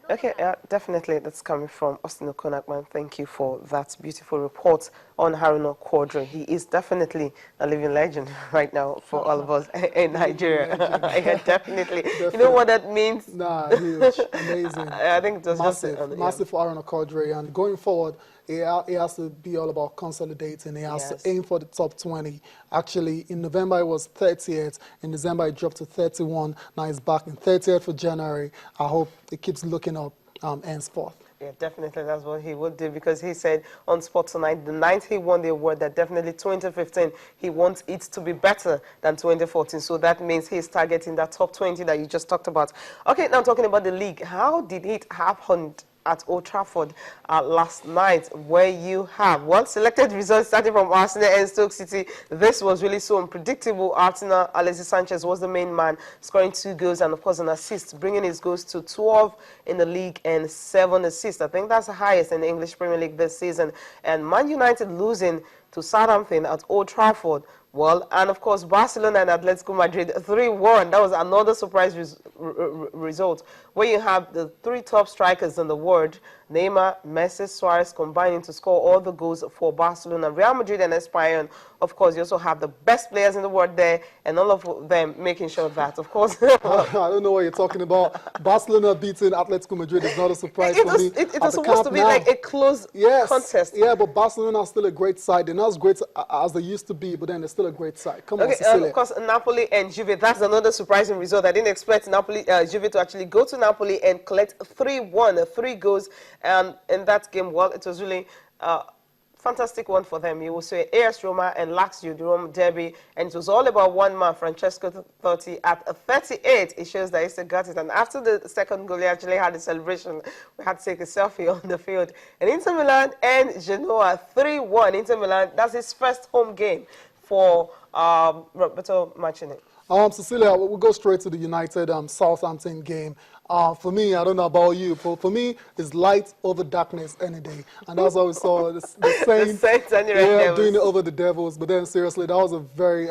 Okay, definitely that's coming from Austin Okonakman. Thank you for that beautiful report on Haruna Quadri. He is definitely a living legend right now for all of us in Nigeria. Yeah, definitely. Definitely. You know what that means? Nah, huge, amazing. I think it was Massive, just... massive for Aaron Kodre. And going forward, he has to be all about consolidating. He has to aim for the top 20. Actually, in November, it was 30th. In December, it dropped to 31. Now he's back in 30th for January. I hope it keeps looking up henceforth. Yeah, definitely that's what he would do, because he said on Sport Tonight, the night he won the award, that definitely 2015, he wants it to be better than 2014. So that means he's targeting that top 20 that you just talked about. Okay, now talking about the league, how did it happen at Old Trafford last night, where you have, well, selected results starting from Arsenal and Stoke City? This was really so unpredictable. Arsenal, Alexis Sanchez was the main man, scoring 2 goals and, of course, an assist, bringing his goals to 12 in the league and 7 assists. I think that's the highest in the English Premier League this season. And Man United losing to Southampton at Old Trafford. Well, and of course, Barcelona and Atletico Madrid 3-1. That was another surprise result, where you have the 3 top strikers in the world, Neymar, Messi, Suarez, combining to score all the goals for Barcelona. Real Madrid and Espanyol, of course, you also have the best players in the world there, and all of them making sure that, of course... I don't know what you're talking about. Barcelona beating Atletico Madrid is not a surprise for me. It was supposed to be like a close contest. Yeah, but Barcelona is still a great side. They're not as great as they used to be, but then they're still a great side. Come on, Cecilia. Of course, Napoli and Juve, that's another surprising result. I didn't expect Juve to actually go to Napoli and collect 3-1, 3 goals in that game. Well, it was really fantastic one for them. You will say AS Roma and Lazio, the Rome derby, and it was all about one man, Francesco Totti. At 38, it shows that he still got it. And after the second goal, he actually had a celebration. We had to take a selfie on the field. And Inter Milan and Genoa, 3-1. Inter Milan, that's his first home game for Roberto Mancini. Cecilia, we'll go straight to the United Southampton game. For me, I don't know about you, but for me, it's light over darkness any day. And that's how we saw the Saints doing it over the Devils. But then, seriously, that was a very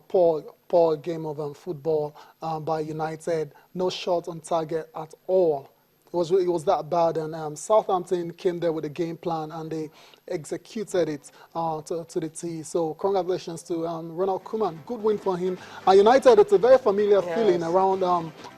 poor game of football by United. No shot on target at all. It was that bad, and Southampton came there with a game plan, and they executed it to the T. So congratulations to Ronald Koeman. Good win for him. United, it's a very familiar feeling around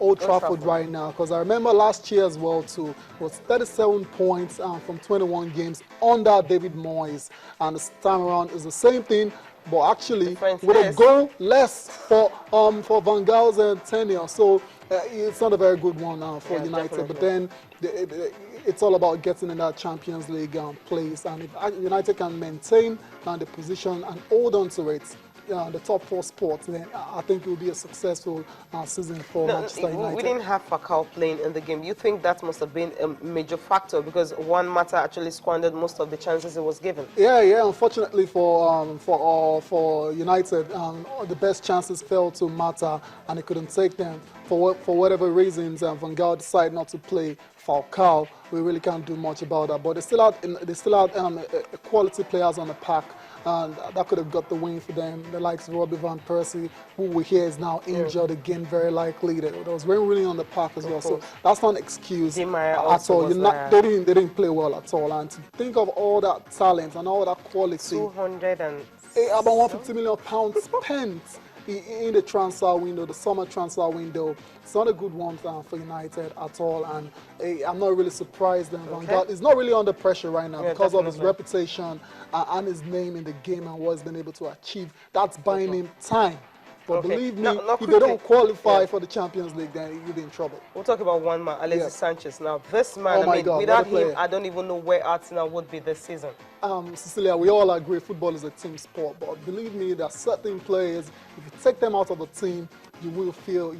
Old Trafford right now, because I remember last year as well too. It was 37 points from 21 games under David Moyes, and this time around is the same thing. But actually, with a goal less for Van Gaal's tenure. So it's not a very good one for United. Definitely. But then it's all about getting in that Champions League place. And if United can maintain the position and hold on to it, the top 4 spots, then I think it will be a successful season for Manchester United. We didn't have Falcao playing in the game. You think that must have been a major factor, because Juan Mata actually squandered most of the chances it was given? Yeah. Unfortunately for United, the best chances fell to Mata, and he couldn't take them. For whatever reasons, Van Gaal decided not to play Falcao. We really can't do much about that. But they still had quality players on the pack. And that could have got the win for them. The likes of Robbie Van Persie, who we hear is now injured again, very likely. There was really on the park as well. So that's not an excuse at all. They didn't play well at all. And to think of all that talent and all that quality, about 150 million pounds spent in the transfer window, the summer transfer window. It's not a good one for United at all, and I'm not really surprised that Van Gaal is not really under pressure right now because of his reputation and his name in the game and what he's been able to achieve. That's buying him time. But believe me, if they don't qualify for the Champions League, then you'll be in trouble. We'll talk about one man, Alexis Sanchez. Now, this man, without him, I don't even know where Arsenal would be this season. Cecilia, we all agree football is a team sport, but believe me, there are certain players, if you take them out of the team, you will feel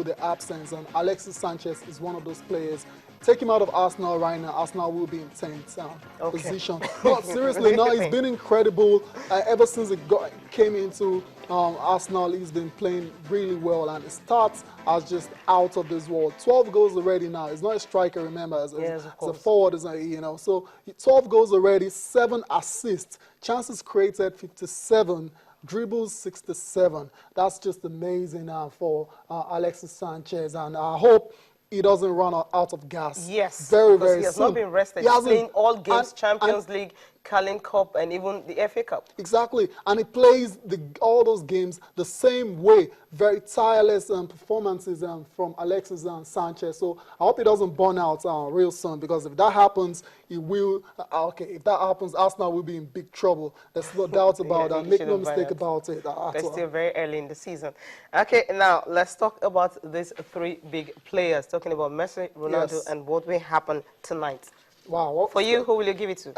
the absence, and Alexis Sanchez is one of those players. Take him out of Arsenal right now, Arsenal will be in 10th position. But seriously, no, he's been incredible. Ever since he came into Arsenal, he's been playing really well, and his stats are just out of this world. 12 goals already now. He's not a striker, remember, as a forward, So 12 goals already, 7 assists, chances created 57. Dribbles 67. That's just amazing for Alexis Sanchez, and I hope he doesn't run out of gas. Yes, Very, because very he has soon. not been rested. He He's hasn't, playing all games, and Champions League, Carling Cup, and even the FA Cup. exactly, and he plays all those games the same way. Very tireless performances from Alexis Sanchez. So I hope he doesn't burn out real soon, because if that happens, he will. Okay, if that happens, Arsenal will be in big trouble. There's no doubt about Yeah, that. he Make should no have mistake burned about it. They're still very early in the season. Okay, now let's talk about these three big players. Talking about Messi, Ronaldo, Yes. and what will happen tonight. Wow. For you, who will you give it to?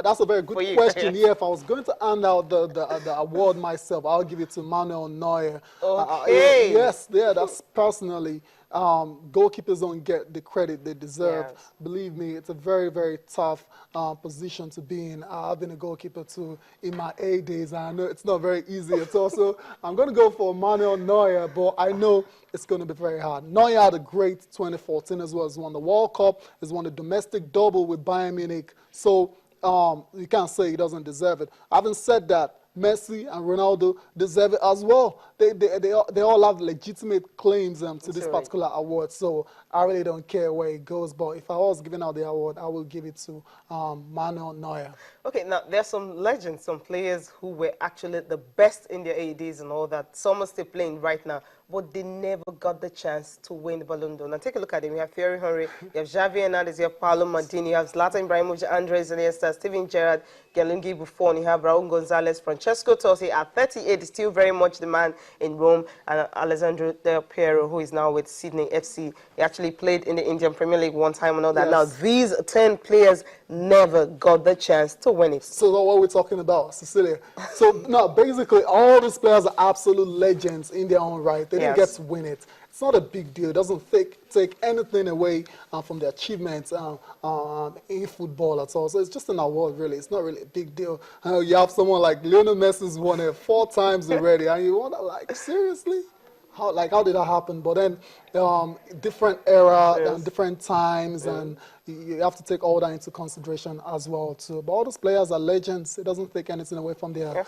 That's a very good For you, question. yes. Yeah, if I was going to hand out the award myself, I'll give it to Manuel Neuer. Okay. Yes, yeah, that's personally. Goalkeepers don't get the credit they deserve. Yes. Believe me, it's a very, very tough position to be in. I've been a goalkeeper too in my A days, and I know it's not very easy. It's also, I'm going to go for Manuel Neuer, but I know it's going to be very hard. Neuer had a great 2014 as well. He's won the World Cup. He's won the domestic double with Bayern Munich. So you can't say he doesn't deserve it. Having said that, Messi and Ronaldo deserve it as well. They all have legitimate claims to this particular award. So I really don't care where it goes. But if I was giving out the award, I will give it to Manuel Neuer. Okay, now there's some legends, some players who were actually the best in their AEDs and all that. Some are still playing right now, but they never got the chance to win the Ballon d'Or. Now take a look at them. You have Thierry Henry, you have Xavi Hernandez, you have Paolo Maldini, you have Zlatan Ibrahimovic, Andres Iniesta, Steven Gerrard, Gianluigi Buffon, you have Raul Gonzalez, Francesco Totti at 38, still very much the man in Rome, and Alessandro Del Piero, who is now with Sydney FC. He actually played in the Indian Premier League one time and all that. Yes. Now these 10 players never got the chance to win it. So what we're talking about, Cecilia. So no, basically all these players are absolute legends in their own right. They didn't get to win it. It's not a big deal. It doesn't take anything away from their achievements in football at all. So it's just an award, really. It's not really a big deal. You have someone like Lionel Messi's won it 4 times already, and you wonder, like, seriously? How did that happen? But then different era and different times, and you have to take all that into consideration as well too. But all those players are legends. It doesn't take anything away from their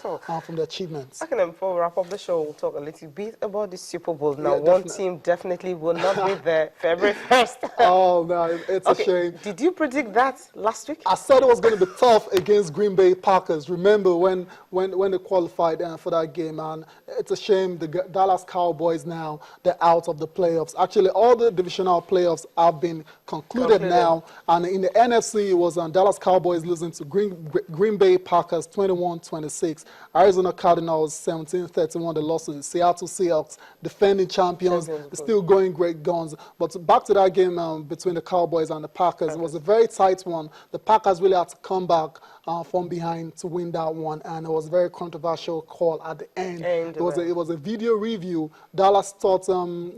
achievements. Okay, then before we wrap up the show, we'll talk a little bit about the Super Bowl. Now, one team definitely will not be there February 1st. Oh no, it's a shame. Did you predict that last week? I said it was going to be tough against Green Bay Packers. Remember when they qualified for that game, and it's a shame the Dallas Cowboys now they're out of the playoffs. Actually, all the divisional playoffs have been concluded now. And in the NFC, it was Dallas Cowboys losing to Green Bay Packers 21-26. Arizona Cardinals 17-31. They lost to the Seattle Seahawks, defending champions. They're still going great guns. But back to that game between the Cowboys and the Packers, it was a very tight one. The Packers really had to come back from behind to win that one, and it was a very controversial call at the end. It was a video review. Dallas thought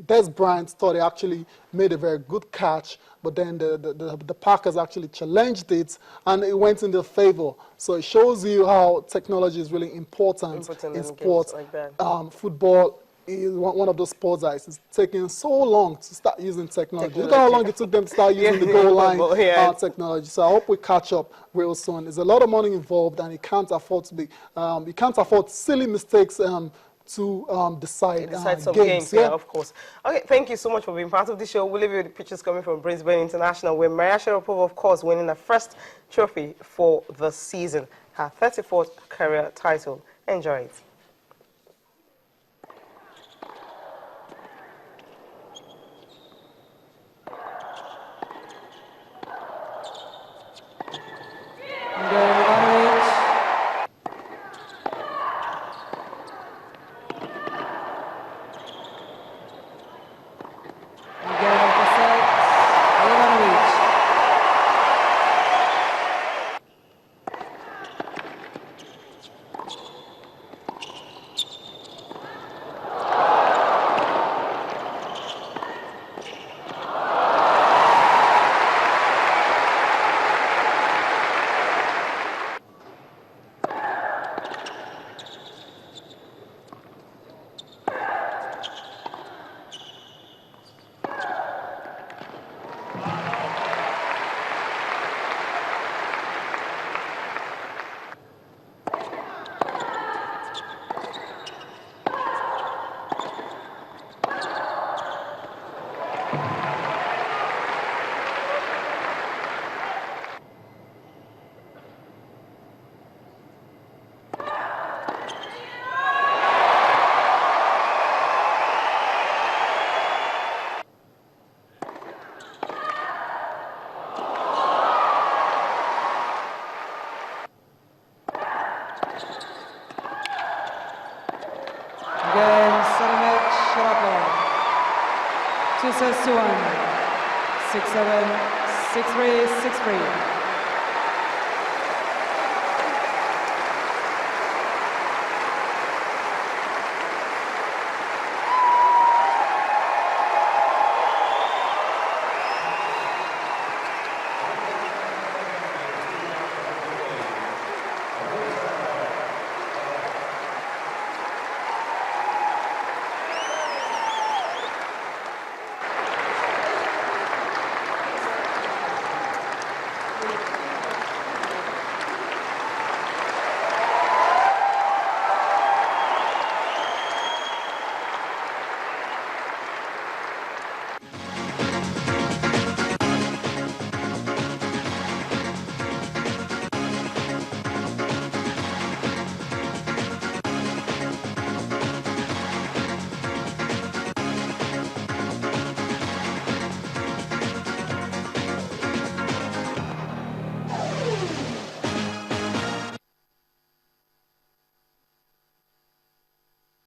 Des Bryant thought he actually made a very good catch, but then the Packers actually challenged it, and it went in their favor. So it shows you how technology is really important in sports. Like that. Football is one of those sports that is taking so long to start using technology. Look at how long it took them to start using the goal line technology. So I hope we catch up real soon. There's a lot of money involved, and you can't afford to be. You can't afford silly mistakes to decide some games. Yeah, of course. Okay, thank you so much for being part of the show. We'll leave you with the pictures coming from Brisbane International, where Maria Sharapova, of course, winning her first trophy for the season, her 34th career title. Enjoy it. 6-1, 6-7, 6-3, 6-3.